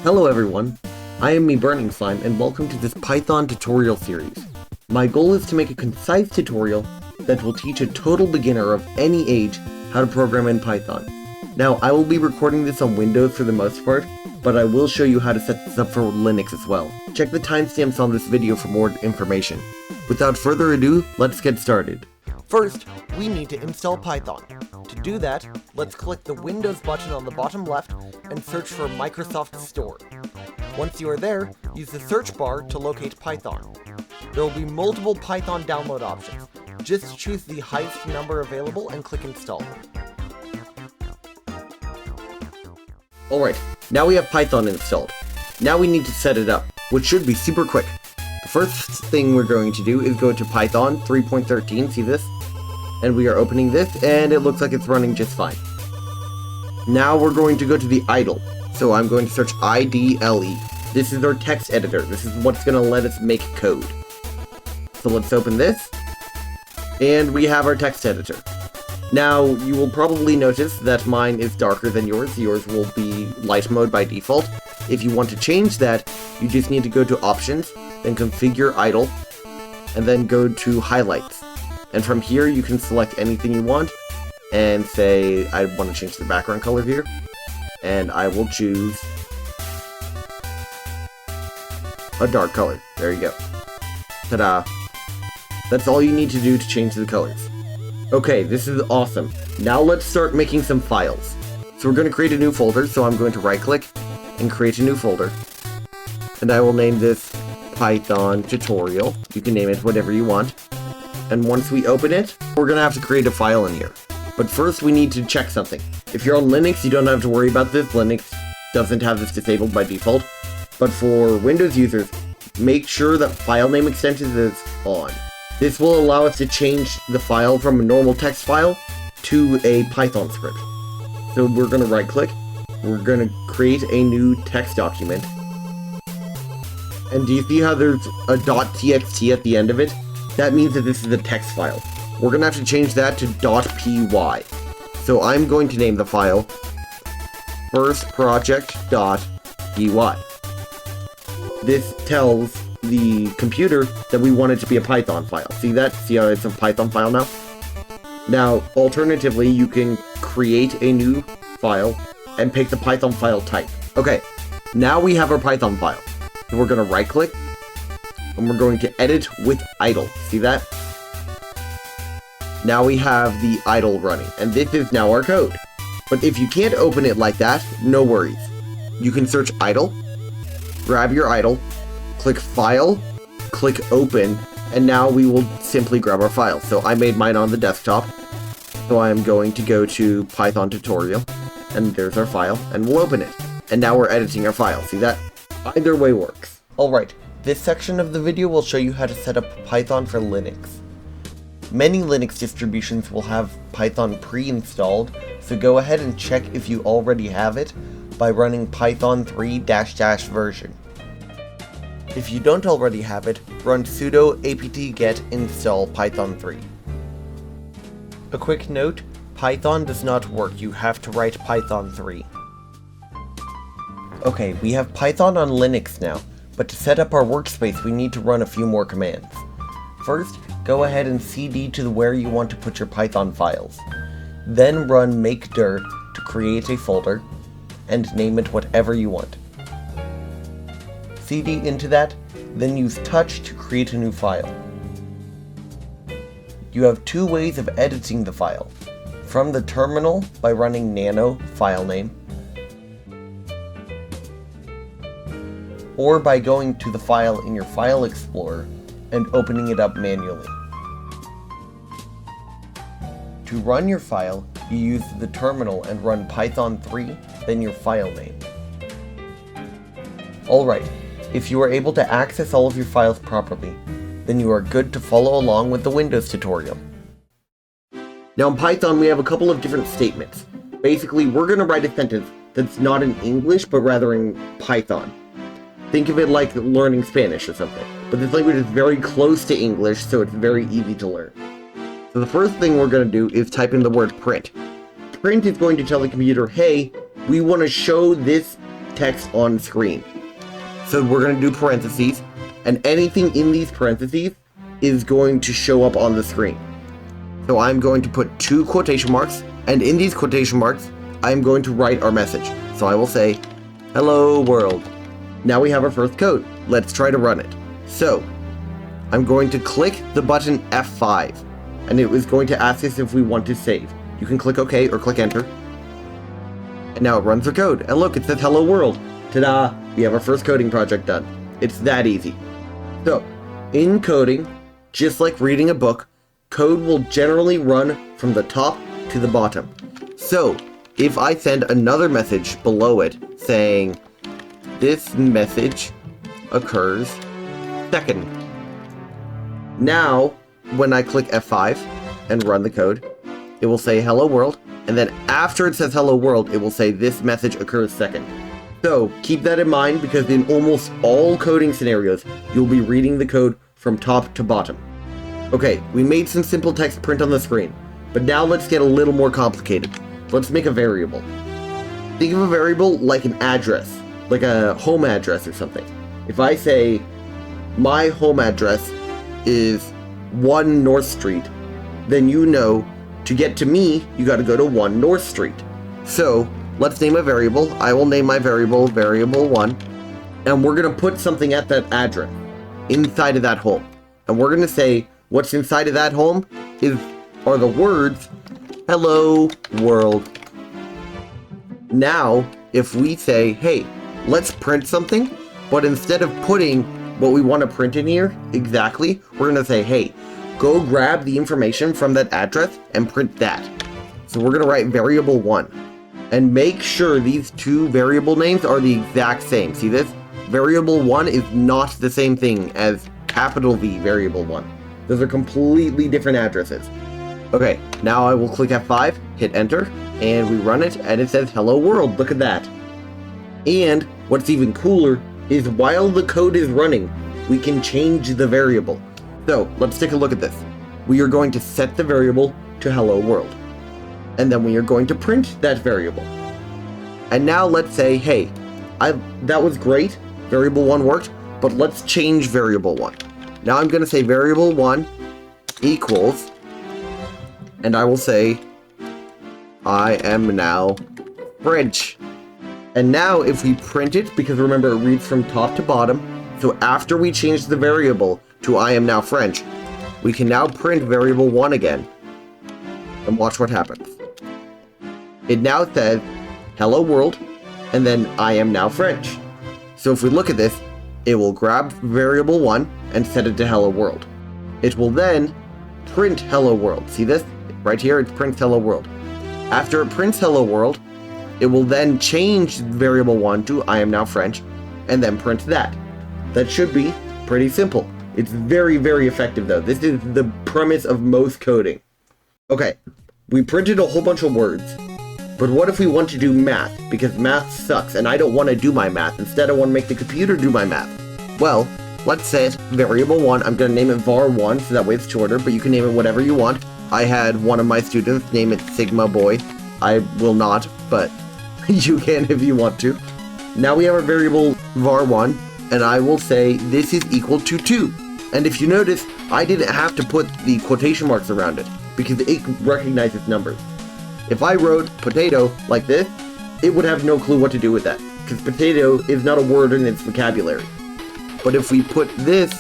Hello everyone, I am Burning Slime and welcome to this Python tutorial series. My goal is to make a concise tutorial that will teach a total beginner of any age how to program in Python. Now I will be recording this on Windows for the most part, but I will show you how to set this up for Linux as well. Check the timestamps on this video for more information. Without further ado, let's get started. First, we need to install Python. To do that, let's click the Windows button on the bottom left and search for Microsoft Store. Once you are there, use the search bar to locate Python. There will be multiple Python download options. Just choose the highest number available and click Install. Alright, now we have Python installed. Now we need to set it up, which should be super quick. The first thing we're going to do is go to Python 3.13, see this? And we are opening this, and it looks like it's running just fine. Now we're going to go to the idle. So I'm going to search IDLE. This is our text editor. This is what's going to let us make code. So let's open this, and we have our text editor. Now, you will probably notice that mine is darker than yours. Yours will be light mode by default. If you want to change that, you just need to go to Options, then Configure Idle, and then go to Highlights. And from here, you can select anything you want, and say, I want to change the background color here, and I will choose a dark color. There you go. Ta-da! That's all you need to do to change the colors. Okay, this is awesome. Now let's start making some files. So we're going to create a new folder, so I'm going to right-click and create a new folder. And I will name this Python tutorial. You can name it whatever you want. And once we open it, we're going to have to create a file in here. But first we need to check something. If you're on Linux, you don't have to worry about this. Linux doesn't have this disabled by default. But for Windows users, make sure that file name extensions is on. This will allow us to change the file from a normal text file to a Python script. So we're going to right click, we're going to create a new text document. And do you see how there's a .txt at the end of it? That means that this is a text file. We're going to have to change that to .py. So I'm going to name the file firstproject.py. This tells the computer that we want it to be a Python file. See that? See how it's a Python file now? Now, alternatively, you can create a new file and pick the Python file type. Okay, now we have our Python file. So we're going to right-click, and we're going to edit with idle. See that? Now we have the idle running, and this is now our code. But if you can't open it like that, no worries. You can search idle, grab your idle, click File, click Open, and now we will simply grab our file. So I made mine on the desktop, so I'm going to go to Python tutorial, and there's our file, and we'll open it. And now we're editing our file, see that? Either way works. Alright, this section of the video will show you how to set up Python for Linux. Many Linux distributions will have Python pre-installed, so go ahead and check if you already have it by running python 3 -- version. If you don't already have it, run sudo apt-get install python 3. A quick note, Python does not work, you have to write python 3. Okay, we have Python on Linux now, but to set up our workspace we need to run a few more commands. First, go ahead and cd to where you want to put your Python files. Then run makedir to create a folder, and name it whatever you want. cd into that, then use touch to create a new file. You have two ways of editing the file. From the terminal by running nano filename, or by going to the file in your file explorer and opening it up manually. To run your file, you use the terminal and run python 3, then your file name. Alright, if you are able to access all of your files properly, then you are good to follow along with the Windows tutorial. Now in Python we have a couple of different statements. Basically, we're going to write a sentence that's not in English, but rather in Python. Think of it like learning Spanish or something. But this language is very close to English, so it's very easy to learn. So the first thing we're going to do is type in the word print. Print is going to tell the computer, hey, we want to show this text on screen. So we're going to do parentheses, and anything in these parentheses is going to show up on the screen. So I'm going to put 2 quotation marks, and in these quotation marks, I'm going to write our message. So I will say, hello world. Now we have our first code. Let's try to run it. So I'm going to click the button F5, and it was going to ask us if we want to save. You can click OK or click Enter. And now it runs our code. And look, it says hello world. Ta-da! We have our first coding project done. It's that easy. So, in coding, just like reading a book, code will generally run from the top to the bottom. So, if I send another message below it saying, this message occurs second. Now, when I click F5 and run the code, it will say hello world, and then after it says hello world, it will say this message occurs second. So, keep that in mind because in almost all coding scenarios, you'll be reading the code from top to bottom. Okay, we made some simple text print on the screen, but now let's get a little more complicated. Let's make a variable. Think of a variable like an address, like a home address or something. If I say, my home address is 1 North Street, then you know to get to me, you gotta go to 1 North Street. So, let's name a variable. I will name my variable variable1, and we're gonna put something at that address, inside of that home. And we're gonna say, what's inside of that home are the words, hello world. Now, if we say, hey, let's print something, but instead of putting what we want to print in here exactly, we're gonna say, hey, go grab the information from that address and print that. So we're gonna write variable1. And make sure these 2 variable names are the exact same. See this? Variable1 is not the same thing as capital V variable1. Those are completely different addresses. Okay, now I will click F5, hit enter, and we run it, and it says hello world. Look at that. And what's even cooler is while the code is running, we can change the variable. So let's take a look at this. We are going to set the variable to hello world. And then we are going to print that variable. And now let's say, hey, that was great, variable1 worked, but let's change variable1. Now I'm going to say variable1 equals, and I will say, I am now French. And now if we print it, because remember it reads from top to bottom, so after we change the variable to I am now French, we can now print variable1 again, and watch what happens. It now says, hello world, and then I am now French. So if we look at this, it will grab variable1 and set it to hello world. It will then print hello world. See this? Right here, it prints hello world. After it prints hello world, it will then change variable1 to I am now French, and then print that. That should be pretty simple. It's very, very effective though. This is the premise of most coding. Okay, we printed a whole bunch of words, but what if we want to do math? Because math sucks, and I don't want to do my math. Instead, I want to make the computer do my math. Well, let's say variable1, I'm going to name it var1, so that way it's shorter, but you can name it whatever you want. I had one of my students name it Sigma Boy. I will not, but you can if you want to. Now we have our variable var1, and I will say this is equal to 2. And if you notice, I didn't have to put the quotation marks around it, because it recognizes numbers. If I wrote potato like this, it would have no clue what to do with that, because potato is not a word in its vocabulary. But if we put this,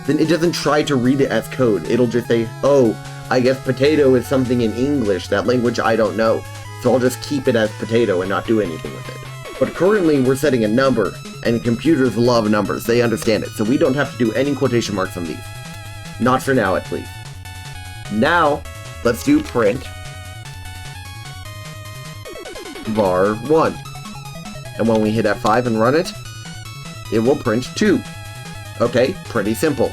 then it doesn't try to read it as code. It'll just say, oh, I guess potato is something in English, that language I don't know, so I'll just keep it as potato and not do anything with it. But currently we're setting a number, and computers love numbers, they understand it, so we don't have to do any quotation marks on these. Not for now, at least. Now, let's do print var1. And when we hit F5 and run it, it will print 2. Okay, pretty simple.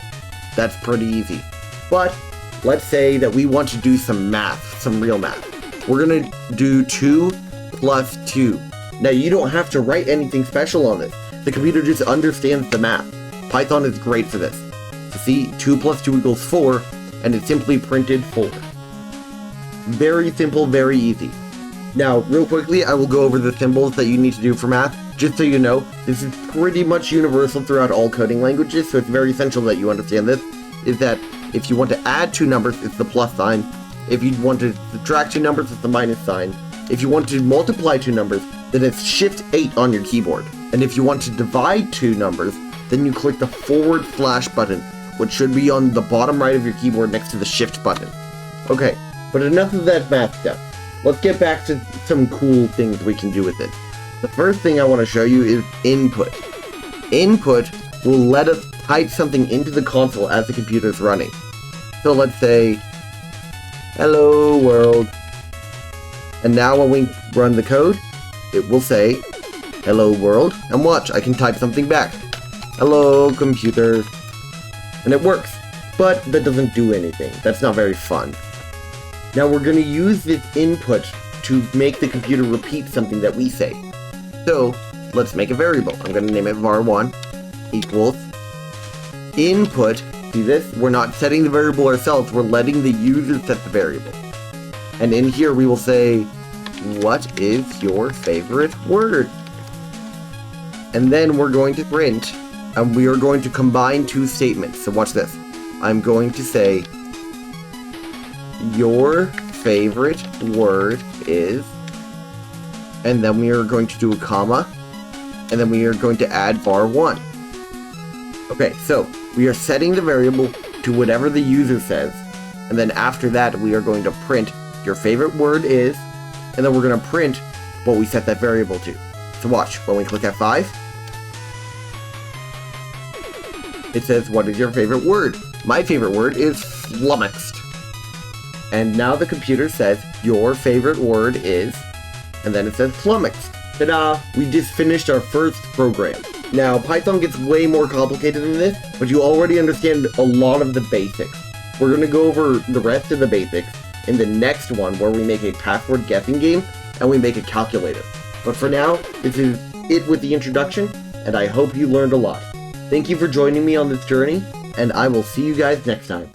That's pretty easy. But let's say that we want to do some math, some real math. We're gonna do 2 plus 2. Now you don't have to write anything special on this. The computer just understands the math. Python is great for this. So see, 2 plus 2 equals 4, and it simply printed 4. Very simple, very easy. Now, real quickly, I will go over the symbols that you need to do for math. Just so you know, this is pretty much universal throughout all coding languages, so it's very essential that you understand this, is that if you want to add two numbers, it's the plus sign. If you want to subtract two numbers, it's the minus sign. If you want to multiply two numbers, then it's Shift 8 on your keyboard. And if you want to divide two numbers, then you click the / button, which should be on the bottom right of your keyboard next to the Shift button. Okay, but enough of that math stuff. Let's get back to some cool things we can do with it. The first thing I want to show you is input. Input will let us type something into the console as the computer is running. So let's say, hello world. And now when we run the code, it will say, hello world, and watch, I can type something back. Hello computer. And it works. But that doesn't do anything. That's not very fun. Now we're going to use this input to make the computer repeat something that we say. So, let's make a variable. I'm going to name it var1 equals input. See this? We're not setting the variable ourselves, we're letting the user set the variable. And in here we will say, what is your favorite word? And then we're going to print, and we are going to combine two statements. So watch this. I'm going to say, your favorite word is, and then we are going to do a comma, and then we are going to add var1. Okay, so we are setting the variable to whatever the user says, and then after that we are going to print your favorite word is, and then we're going to print what we set that variable to. So watch, when we click F5, it says, what is your favorite word? My favorite word is flummoxed. And now the computer says, your favorite word is, and then it says flummoxed. Ta-da! We just finished our first program. Now, Python gets way more complicated than this, but you already understand a lot of the basics. We're going to go over the rest of the basics in the next one, where we make a password guessing game, and we make a calculator. But for now, this is it with the introduction, and I hope you learned a lot. Thank you for joining me on this journey, and I will see you guys next time.